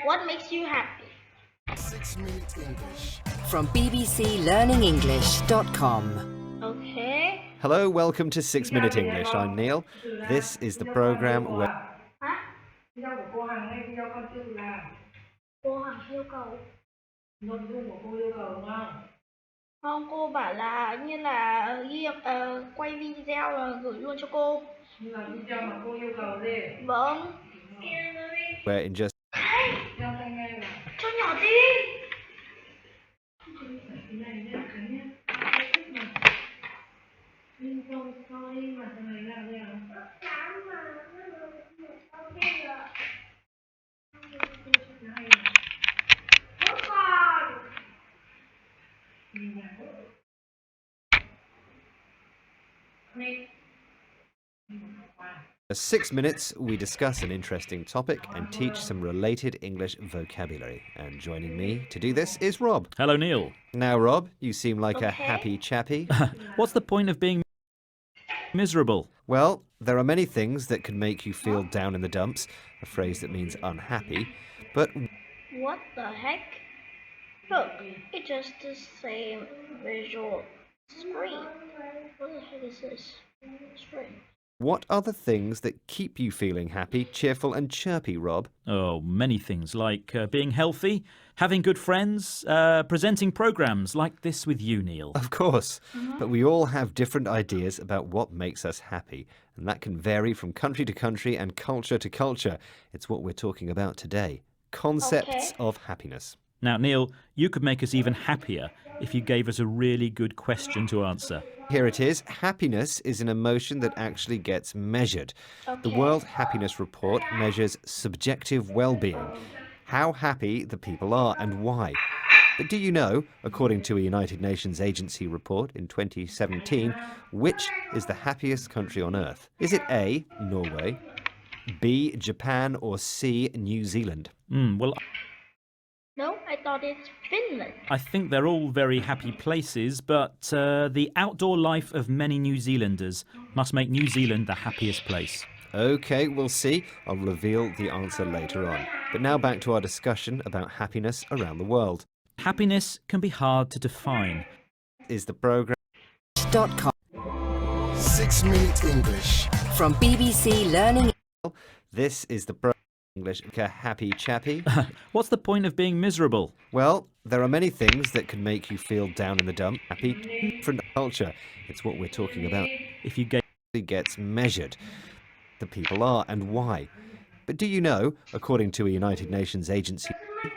What makes you happy? 6 Minute English. From bbclearningenglish.com. Okay. Hello, welcome to 6 Minute English. I'm Neil. This is the program where Hả? Cô Hằng yêu cầu. Không, cô bảo là như là ghi quay video là gửi luôn cho cô. Vâng. in just Cho nhỏ đi. For 6 minutes, we discuss an interesting topic and teach some related English vocabulary. And joining me to do this is Rob. Hello, Neil. Now, Rob, you seem like a Okay. happy chappy. What's the point of being miserable? Well, there are many things that can make you feel down in the dumps, a phrase that means unhappy. But What the heck? Look, it's just the same visual screen. What the heck is this? Screen. what are the things that keep you feeling happy, cheerful and chirpy, Rob? Oh, many things, like being healthy, having good friends, presenting programs like this with you, Neil. Of course, but we all have different ideas about what makes us happy, and that can vary from country to country and culture to culture. It's what we're talking about today. Concepts Okay. of happiness. Now, Neil, you could make us even happier if you gave us a really good question to answer. Here it is. Happiness is an emotion that actually gets measured. The Okay. World Happiness Report measures subjective well-being, how happy the people are and why. But do you know, according to a United Nations agency report in 2017, which is the happiest country on earth? Is it A, Norway, B, Japan, or C, New Zealand? Well, No, I thought it's Finland. I think they're all very happy places, but the outdoor life of many New Zealanders must make New Zealand the happiest place. Okay, we'll see. I'll reveal the answer later on. But now back to our discussion about happiness around the world. Happiness can be hard to define. Is the program .com. 6 Minute English. From BBC Learning. This is the program English a happy chappy. What's the point of being miserable? Well, there are many things that can make you feel down in the dump. Happy, different culture. It's what we're talking about. If you gave It gets measured. The people are and why. But do you know, according to a United Nations agency,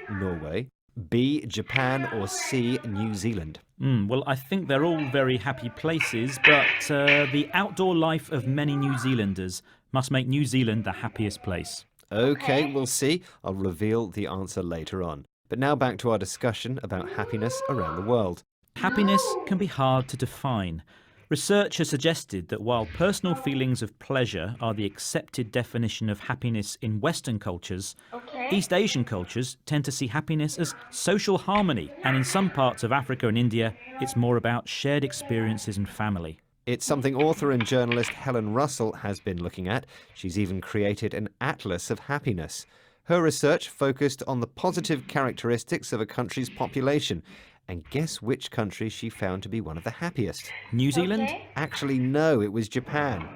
Norway, B, Japan, or C, New Zealand? Well, I think they're all very happy places, but the outdoor life of many New Zealanders must make New Zealand the happiest place. Okay, we'll see. I'll reveal the answer later on. But now back to our discussion about happiness around the world. Happiness can be hard to define. Research has suggested that while personal feelings of pleasure are the accepted definition of happiness in Western cultures, Okay. East Asian cultures tend to see happiness as social harmony, and in some parts of Africa and India, it's more about shared experiences and family. It's something author and journalist Helen Russell has been looking at. She's even created an atlas of happiness. Her research focused on the positive characteristics of a country's population. And guess which country she found to be one of the happiest? New Zealand? Okay. Actually, no, it was Japan.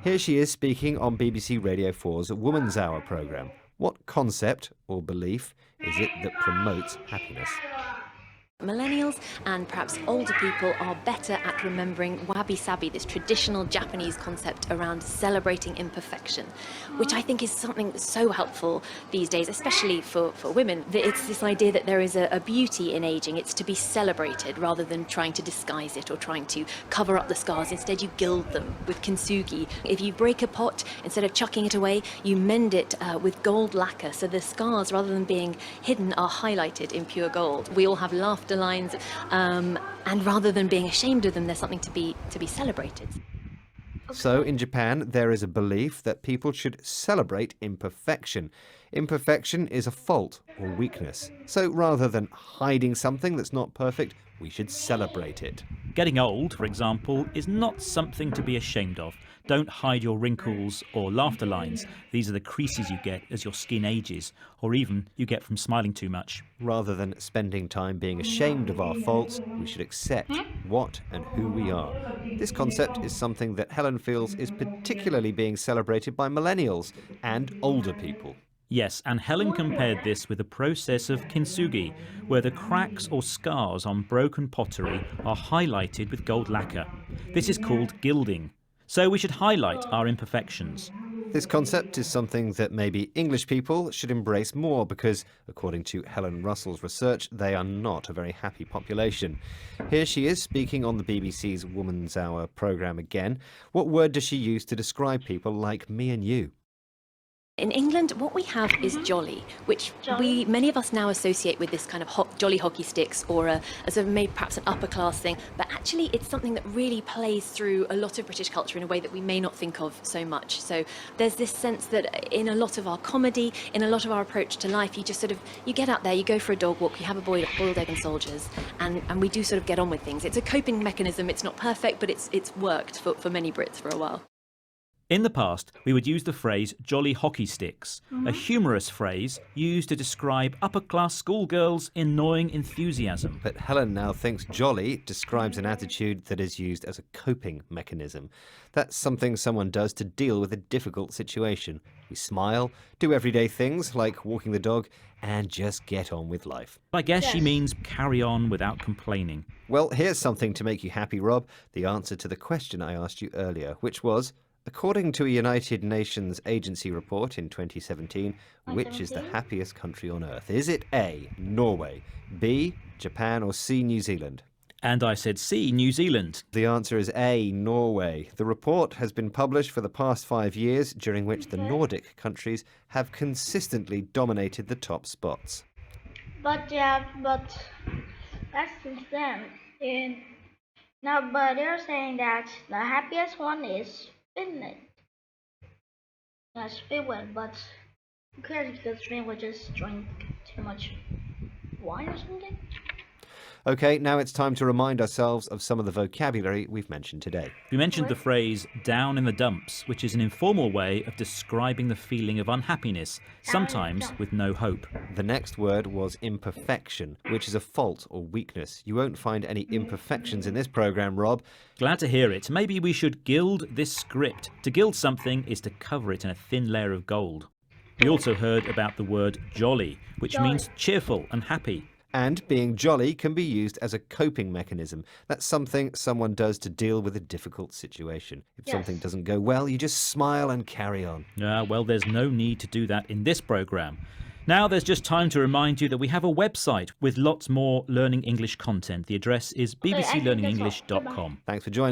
Here she is speaking on BBC Radio 4's Woman's Hour programme. What concept or belief is it that promotes happiness? Millennials and perhaps older people are better at remembering wabi-sabi, this traditional Japanese concept around celebrating imperfection, which I think is something that's so helpful these days, especially for women. It's this idea that there is a beauty in aging. It's to be celebrated rather than trying to disguise it or trying to cover up the scars. Instead, you gild them with kintsugi. If you break a pot, instead of chucking it away, you mend it with gold lacquer, so the scars, rather than being hidden, are highlighted in pure gold. We all have laughter lines, and rather than being ashamed of them, there's something to be celebrated. So, in Japan, there is a belief that people should celebrate imperfection. Imperfection is a fault or weakness. So, rather than hiding something that's not perfect, we should celebrate it. Getting old, for example, is not something to be ashamed of. Don't hide your wrinkles or laughter lines. These are the creases you get as your skin ages, or even you get from smiling too much. Rather than spending time being ashamed of our faults, we should accept what and who we are. This concept is something that Helen feels is particularly being celebrated by millennials and older people. Yes, and Helen compared this with the process of kintsugi, where the cracks or scars on broken pottery are highlighted with gold lacquer. This is called gilding. So we should highlight our imperfections. This concept is something that maybe English people should embrace more because, according to Helen Russell's research, they are not a very happy population. Here she is speaking on the BBC's Woman's Hour programme again. What word does she use to describe people like me and you? In England, what we have is jolly, which many of us now associate with this kind of jolly hockey sticks or as a maybe perhaps an upper class thing. But actually, it's something that really plays through a lot of British culture in a way that we may not think of so much. So there's this sense that in a lot of our comedy, in a lot of our approach to life, you just you get out there, you go for a dog walk, you have a boiled egg and soldiers, and we do sort of get on with things. It's a coping mechanism. It's not perfect, but it's worked for many Brits for a while. In the past, we would use the phrase jolly hockey sticks, a humorous phrase used to describe upper-class schoolgirls' annoying enthusiasm. But Helen now thinks jolly describes an attitude that is used as a coping mechanism. That's something someone does to deal with a difficult situation. We smile, do everyday things like walking the dog, and just get on with life. I guess she means carry on without complaining. Well, here's something to make you happy, Rob. The answer to the question I asked you earlier, which was, according to a United Nations agency report in 2017, which is the happiest country on earth? Is it A, Norway, B, Japan, or C, New Zealand? And I said C, New Zealand. The answer is A, Norway. The report has been published for the past 5 years, during which the Nordic countries have consistently dominated the top spots. But that's since then. But they're saying that the happiest one is Finland. That's Finland, but who cares because Finland just drink too much wine or something? OK, now it's time to remind ourselves of some of the vocabulary we've mentioned today. We mentioned the phrase down in the dumps, which is an informal way of describing the feeling of unhappiness, sometimes with no hope. The next word was imperfection, which is a fault or weakness. You won't find any imperfections in this programme, Rob. Glad to hear it. Maybe we should gild this script. To gild something is to cover it in a thin layer of gold. We also heard about the word jolly, which means cheerful and happy. And being jolly can be used as a coping mechanism. That's something someone does to deal with a difficult situation. If something doesn't go well, you just smile and carry on. Well, there's no need to do that in this programme. Now there's just time to remind you that we have a website with lots more Learning English content. The address is bbclearningenglish.com. Thanks for joining.